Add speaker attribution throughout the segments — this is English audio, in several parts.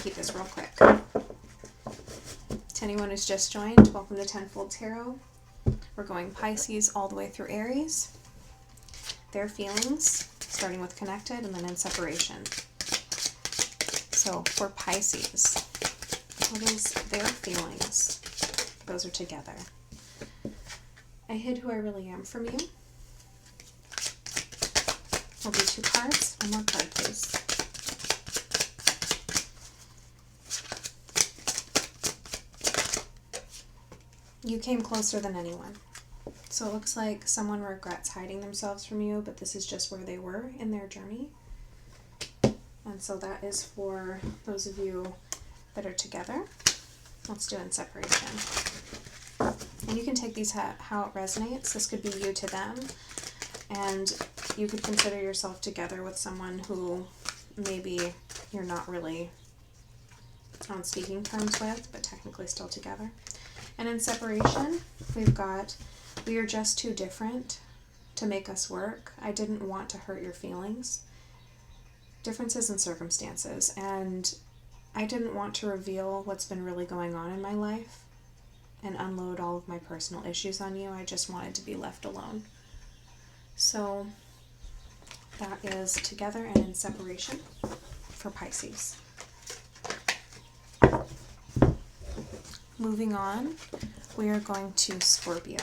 Speaker 1: keep this real quick. To anyone who's just joined, welcome to Tenfold Tarot. We're going Pisces all the way through Aries. Their feelings, starting with connected and then in separation. So for Pisces, what is their feelings? Those are together. I hid who I really am from you. We'll do 2 cards. One more card, please. You came closer than anyone. So it looks like someone regrets hiding themselves from you, but this is just where they were in their journey. And so that is for those of you that are together. Let's do in separation. And you can take these how it resonates. This could be you to them. And you could consider yourself together with someone who maybe you're not really on speaking terms with, but technically still together. And in separation, we've got, we are just too different to make us work. I didn't want to hurt your feelings. Differences in circumstances. And I didn't want to reveal what's been really going on in my life and unload all of my personal issues on you. I just wanted to be left alone. So that is together and in separation for Pisces. Moving on, we are going to Scorpio.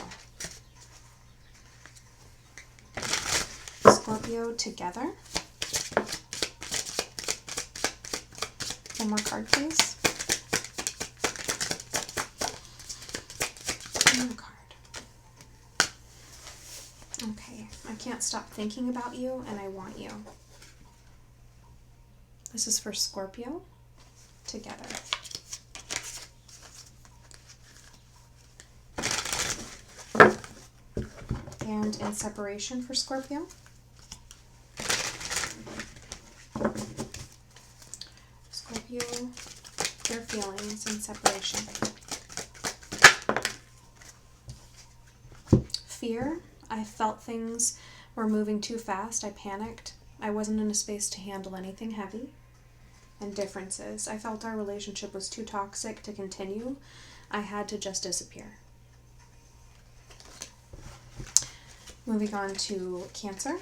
Speaker 1: Scorpio together. One more card, please. One more card. Okay, I can't stop thinking about you and I want you. This is for Scorpio together. And in separation for Scorpio. Scorpio, their feelings in separation. Fear. I felt things were moving too fast. I panicked. I wasn't in a space to handle anything heavy. And differences. I felt our relationship was too toxic to continue. I had to just disappear. Moving on to Cancer.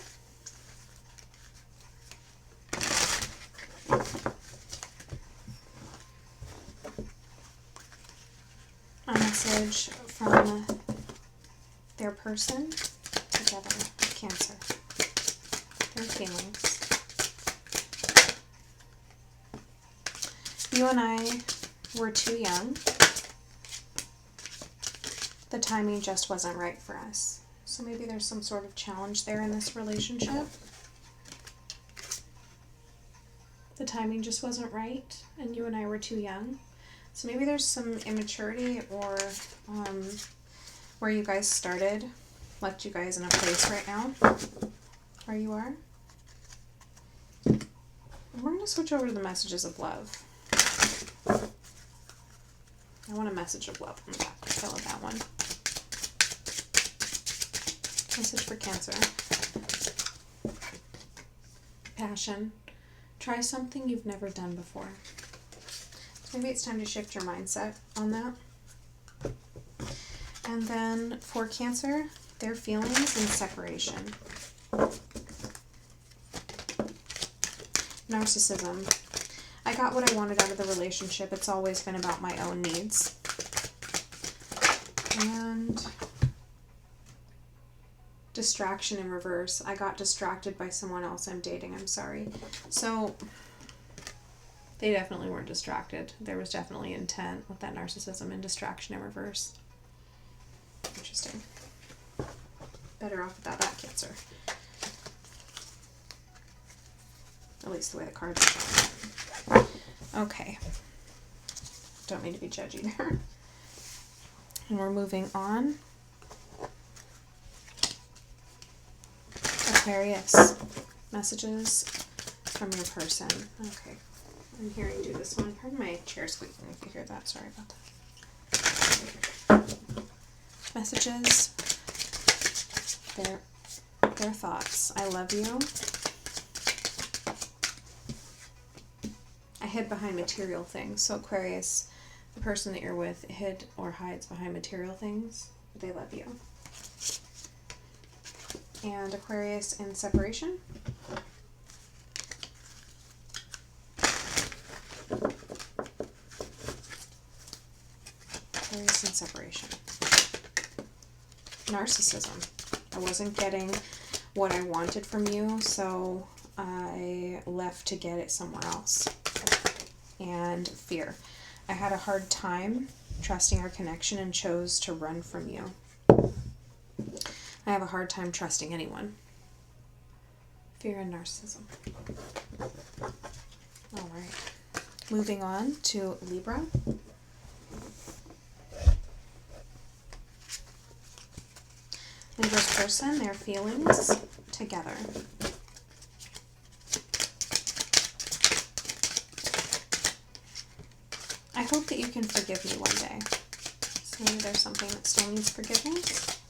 Speaker 1: A message from their person together with Cancer. Their feelings. You and I were too young. The timing just wasn't right for us. So maybe there's some sort of challenge there in this relationship. The timing just wasn't right, and you and I were too young. So maybe there's some immaturity or where you guys started left you guys in a place right now where you are. And we're going to switch over to the messages of love. I want a message of love on the back. I love that one. Message for Cancer. Passion. Try something you've never done before. So maybe it's time to shift your mindset on that. And then for Cancer, their feelings in separation. Narcissism. I got what I wanted out of the relationship. It's always been about my own needs. And distraction in reverse. I got distracted by someone else I'm dating. I'm sorry. So they definitely weren't distracted. There was definitely intent with that narcissism and distraction in reverse. Interesting. Better off without that, Cancer. At least the way the cards are showing. Okay. Don't mean to be judgy there. And we're moving on. Aquarius. Messages from your person. Okay. I'm hearing do this one. Pardon my chair squeaking if you hear that. Sorry about that. Messages. Their thoughts. I love you. I hid behind material things. So Aquarius, the person that you're with hid or hides behind material things, but they love you. And Aquarius in separation. Aquarius in separation. Narcissism. I wasn't getting what I wanted from you, so I left to get it somewhere else. And fear. I had a hard time trusting our connection and chose to run from you. I have a hard time trusting anyone. Fear and narcissism. All right. Moving on to Libra. Libra's person, their feelings together. I hope that you can forgive me one day. So maybe there's something that still needs forgiveness.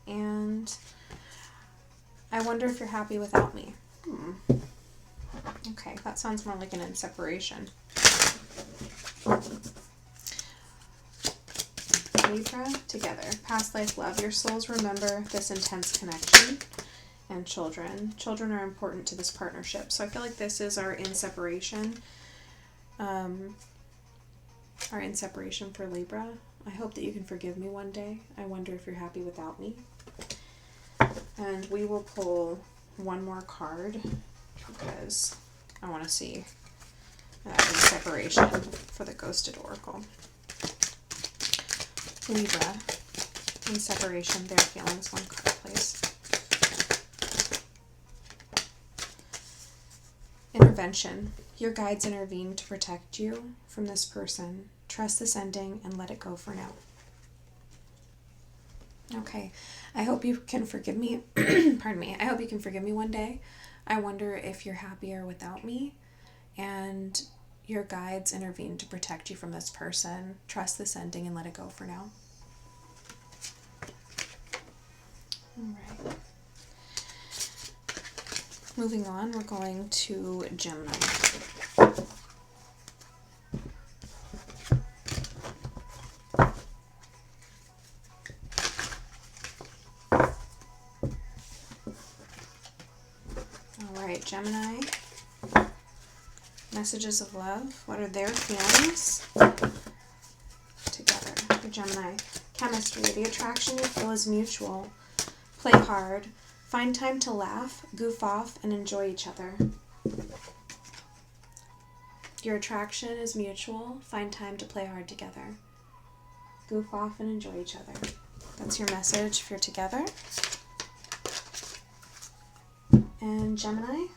Speaker 1: And I wonder if you're happy without me. Okay, that sounds more like an in separation. Libra, together. Past life love. Your souls remember this intense connection. And children. Children are important to this partnership. So I feel like this is our in separation. Our in separation for Libra. I hope that you can forgive me one day. I wonder if you're happy without me. And we will pull one more card because I want to see that in separation for the Ghosted Oracle. Libra, in separation, their feelings. One card, please. Intervention. Your guides intervene to protect you from this person. Trust this ending and let it go for now. Okay, I hope you can forgive me. Pardon me. I hope you can forgive me one day. I wonder if you're happier without me, and your guides intervene to protect you from this person. Trust this ending and let it go for now. All right. Moving on, we're going to Gemini. Gemini, messages of love. What are their feelings? Together, for Gemini. Chemistry. The attraction you feel is mutual. Play hard. Find time to laugh, goof off, and enjoy each other. Your attraction is mutual. Find time to play hard together. Goof off and enjoy each other. That's your message if you're together. And Gemini,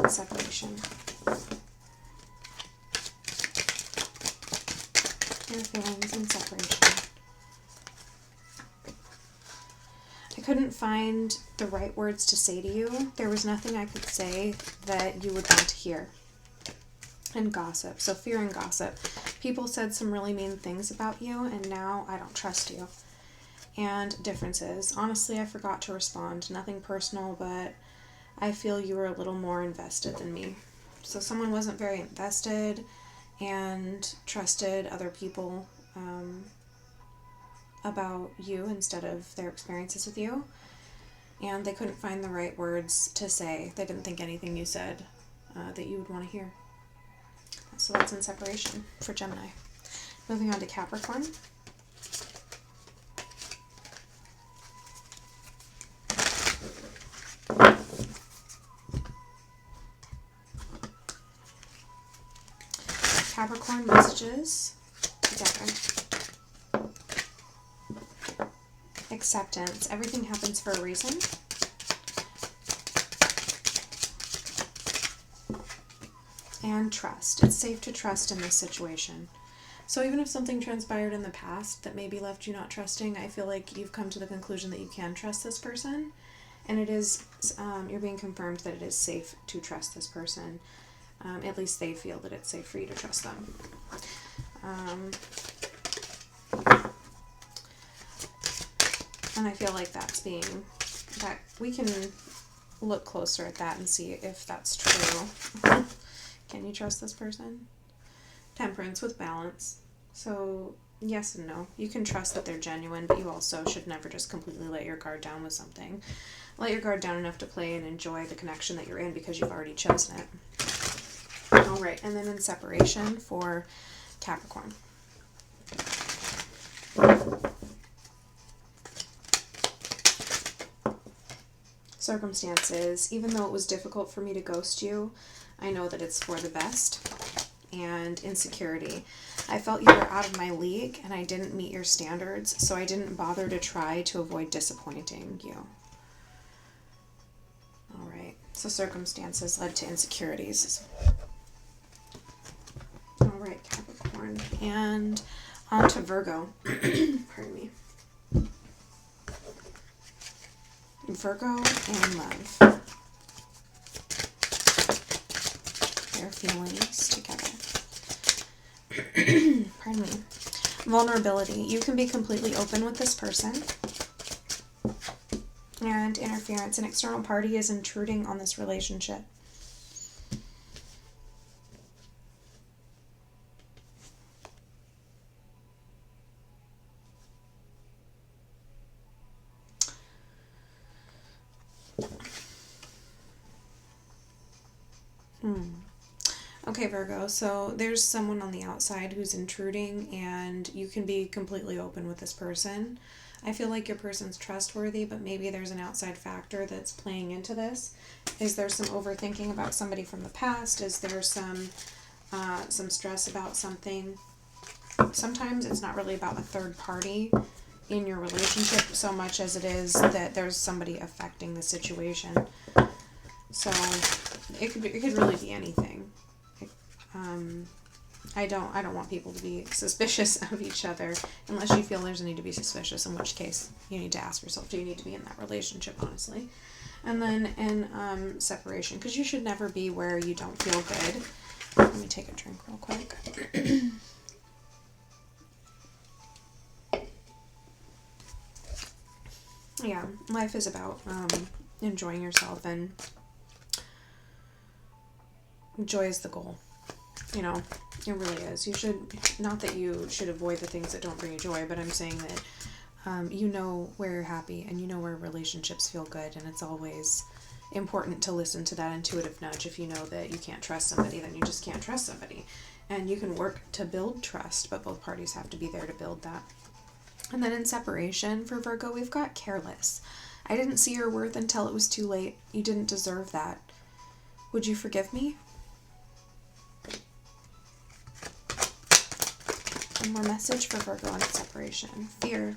Speaker 1: separation. Your feelings in separation. I couldn't find the right words to say to you. There was nothing I could say that you would want to hear. And gossip. So fear and gossip. People said some really mean things about you, and now I don't trust you. And differences. Honestly, I forgot to respond. Nothing personal, but I feel you were a little more invested than me. So someone wasn't very invested and trusted other people about you instead of their experiences with you. And they couldn't find the right words to say. They didn't think anything you said that you would want to hear. So that's in separation for Gemini. Moving on to Capricorn. Capricorn messages together. Acceptance. Everything happens for a reason. And trust. It's safe to trust in this situation. So even if something transpired in the past that maybe left you not trusting, I feel like you've come to the conclusion that you can trust this person. And it is, you're being confirmed that it is safe to trust this person. At least they feel that it's safe for you to trust them. And I feel like that's being, that we can look closer at that and see if that's true. Can you trust this person? Temperance with balance. So yes and no. You can trust that they're genuine, but you also should never just completely let your guard down with something. Let your guard down enough to play and enjoy the connection that you're in because you've already chosen it. All right, and then in separation for Capricorn. Circumstances. Even though it was difficult for me to ghost you, I know that it's for the best. And insecurity. I felt you were out of my league and I didn't meet your standards, so I didn't bother to try to avoid disappointing you. All right, so circumstances led to insecurities. All right, Capricorn. And on to Virgo. Pardon me. Virgo and love. Their feelings together. Pardon me. Vulnerability. You can be completely open with this person. And interference. An external party is intruding on this relationship. Okay, Virgo, so there's someone on the outside who's intruding and you can be completely open with this person. I feel like your person's trustworthy, but maybe there's an outside factor that's playing into this. Is there some overthinking about somebody from the past? Is there some stress about something? Sometimes it's not really about a third party in your relationship so much as it is that there's somebody affecting the situation. So it could really be anything. I don't want people to be suspicious of each other unless you feel there's a need to be suspicious, in which case you need to ask yourself, do you need to be in that relationship, honestly? And then in separation, because you should never be where you don't feel good. Let me take a drink real quick. Yeah, life is about enjoying yourself, and joy is the goal. You know, it really is. You should, not that you should avoid the things that don't bring you joy, but I'm saying that you know where you're happy and you know where relationships feel good, and it's always important to listen to that intuitive nudge. If you know that you can't trust somebody, then you just can't trust somebody. And you can work to build trust, but both parties have to be there to build that. And then in separation for Virgo, we've got careless. I didn't see your worth until it was too late. You didn't deserve that. Would you forgive me? One more message for Virgo on separation. Fear.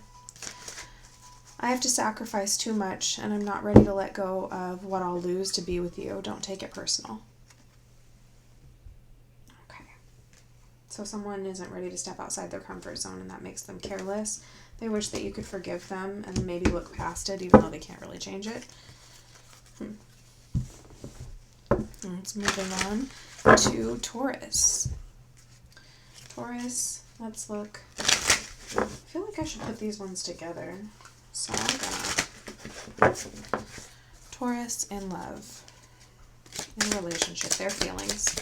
Speaker 1: I have to sacrifice too much, and I'm not ready to let go of what I'll lose to be with you. Don't take it personal. Okay. So someone isn't ready to step outside their comfort zone, and that makes them careless. They wish that you could forgive them and maybe look past it, even though they can't really change it. Let's move on to Taurus. Taurus, let's look. I feel like I should put these ones together. So I'm gonna. Taurus and love. In a relationship, their feelings.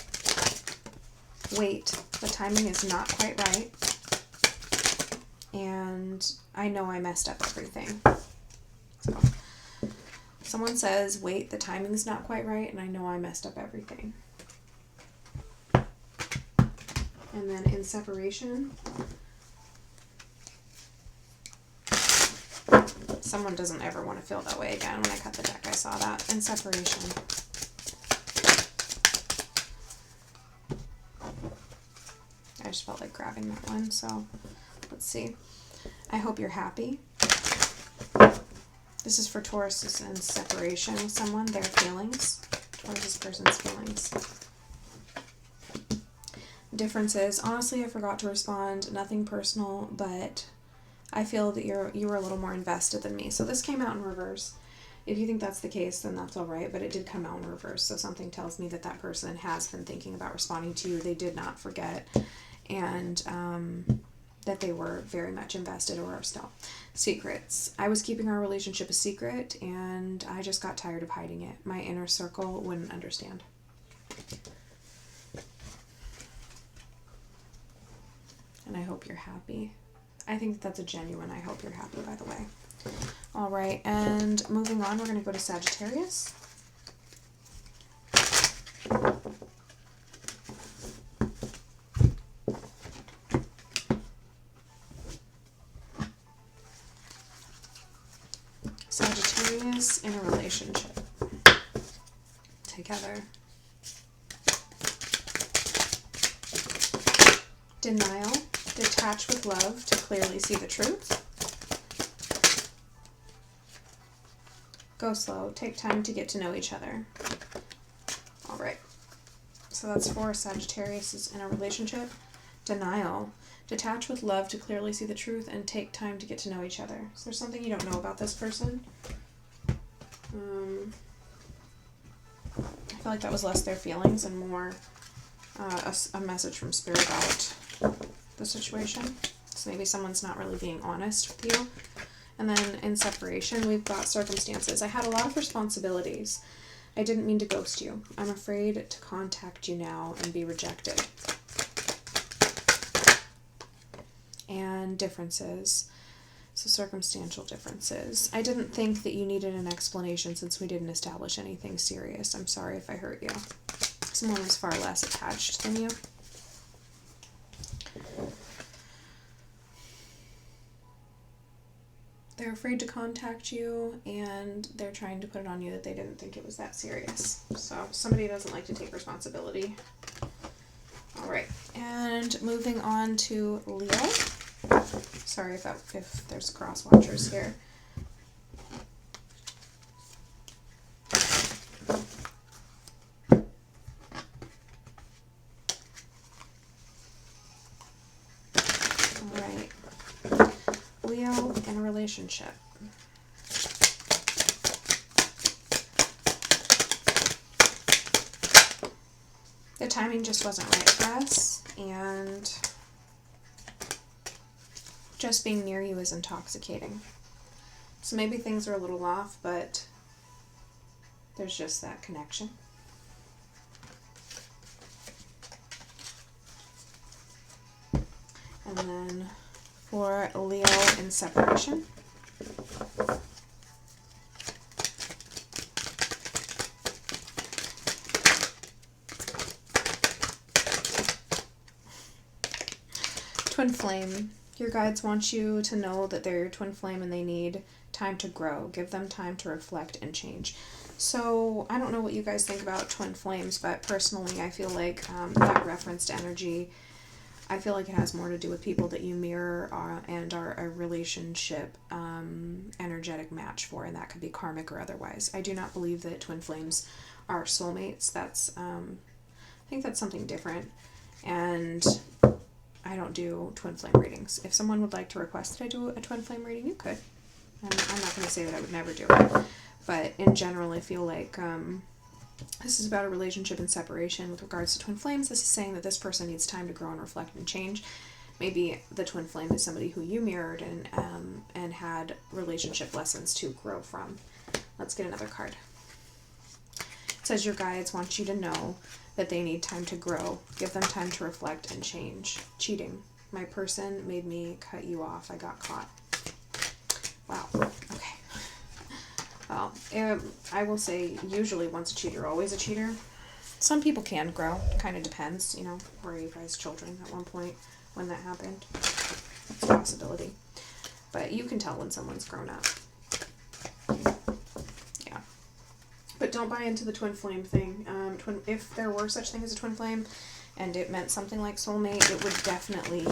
Speaker 1: Wait, the timing is not quite right. And I know I messed up everything. So someone says, wait, the timing's not quite right, and I know I messed up everything. And then in separation, someone doesn't ever want to feel that way again. When I cut the deck, I saw that. In separation. I just felt like grabbing that one, so let's see. I hope you're happy. This is for Taurus in separation with someone, their feelings. Taurus person's feelings. Differences. Honestly, I forgot to respond. Nothing personal, but I feel that you were a little more invested than me. So this came out in reverse. If you think that's the case, then that's all right, but it did come out in reverse. So something tells me that that person has been thinking about responding to you. They did not forget. And that they were very much invested or are still. Secrets. I was keeping our relationship a secret, and I just got tired of hiding it. My inner circle wouldn't understand. And I hope you're happy. I think that's a genuine I hope you're happy, by the way. All right, and moving on, we're going to go to Sagittarius. Sagittarius in a relationship. Together. Denial. Detach with love to clearly see the truth. Go slow. Take time to get to know each other. All right. So that's for Sagittarius is in a relationship. Denial. Detach with love to clearly see the truth and take time to get to know each other. Is there something you don't know about this person? I feel like that was less their feelings and more a message from Spirit about the situation. So maybe someone's not really being honest with you. And then in separation, we've got circumstances. I had a lot of responsibilities. I didn't mean to ghost you. I'm afraid to contact you now and be rejected. And differences. So circumstantial differences. I didn't think that you needed an explanation since we didn't establish anything serious. I'm sorry if I hurt you. Someone was far less attached than you. They're afraid to contact you, and they're trying to put it on you that they didn't think it was that serious. So somebody doesn't like to take responsibility. All right, and moving on to Leo. Sorry if there's cross watchers here. All right, Leo in a relationship. The timing just wasn't right for us, and just being near you is intoxicating. So maybe things are a little off, but there's just that connection. And then for Leo in separation. Twin flame. Your guides want you to know that they're your twin flame and they need time to grow. Give them time to reflect and change. So I don't know what you guys think about twin flames, but personally I feel like that referenced energy, I feel like it has more to do with people that you mirror and are a relationship energetic match for, and that could be karmic or otherwise. I do not believe that twin flames are soulmates. That's I think that's something different, and I don't do twin flame readings. If someone would like to request that I do a twin flame reading, you could. I'm not going to say that I would never do it, but in general I feel like this is about a relationship and separation. With regards to twin flames, this is saying that this person needs time to grow and reflect and change. Maybe the twin flame is somebody who you mirrored and had relationship lessons to grow from. Let's get another card. It says your guides want you to know that they need time to grow. Give them time to reflect and change. Cheating. My person made me cut you off. I got caught. Wow. Okay. Well, I will say usually once a cheater, always a cheater. Some people can grow. Kind of depends, you know, were you guys children at one point when that happened? It's a possibility. But you can tell when someone's grown up. Yeah. But don't buy into the twin flame thing. If there were such thing as a twin flame and it meant something like soulmate, it would definitely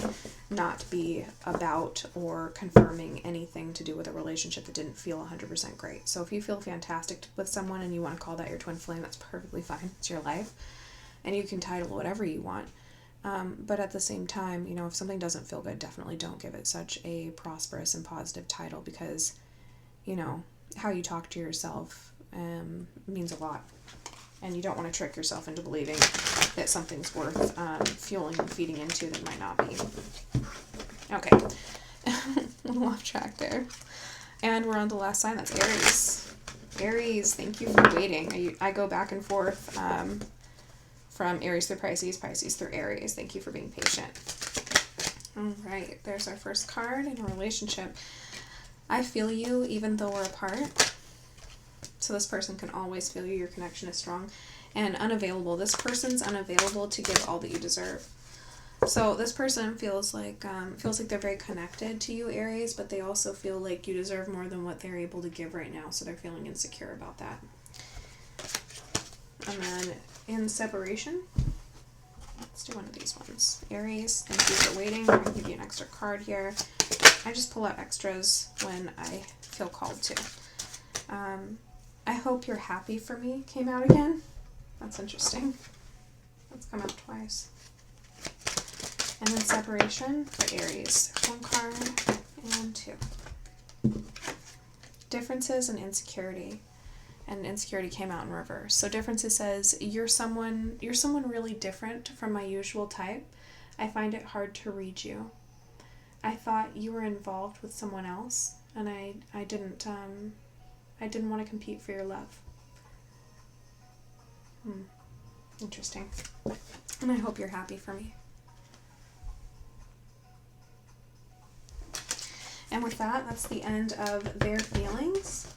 Speaker 1: not be about or confirming anything to do with a relationship that didn't feel 100% great. So if you feel fantastic with someone and you want to call that your twin flame, that's perfectly fine. It's your life. And you can title whatever you want. But at the same time, you know, if something doesn't feel good, definitely don't give it such a prosperous and positive title, because, you know, how you talk to yourself means a lot. And you don't want to trick yourself into believing that something's worth fueling and feeding into that might not be. Okay. A little off track there. And we're on the last sign. That's Aries. Aries, thank you for waiting. I go back and forth from Aries through Pisces, Pisces through Aries. Thank you for being patient. All right, there's our first card in a relationship. I feel you even though we're apart. So this person can always feel you. Your connection is strong. And unavailable. This person's unavailable to give all that you deserve. So this person feels like they're very connected to you, Aries, but they also feel like you deserve more than what they're able to give right now, so they're feeling insecure about that. And then in separation, let's do one of these ones. Aries, thank you for waiting. I'm going to give you an extra card here. I just pull out extras when I feel called to. I hope you're happy for me came out again. That's interesting. Let's come out twice. And then separation for Aries. One card and two. Differences and insecurity. And insecurity came out in reverse. So differences says you're someone really different from my usual type. I find it hard to read you. I thought you were involved with someone else, and I didn't want to compete for your love. Interesting. And I hope you're happy for me. And with that, that's the end of their feelings.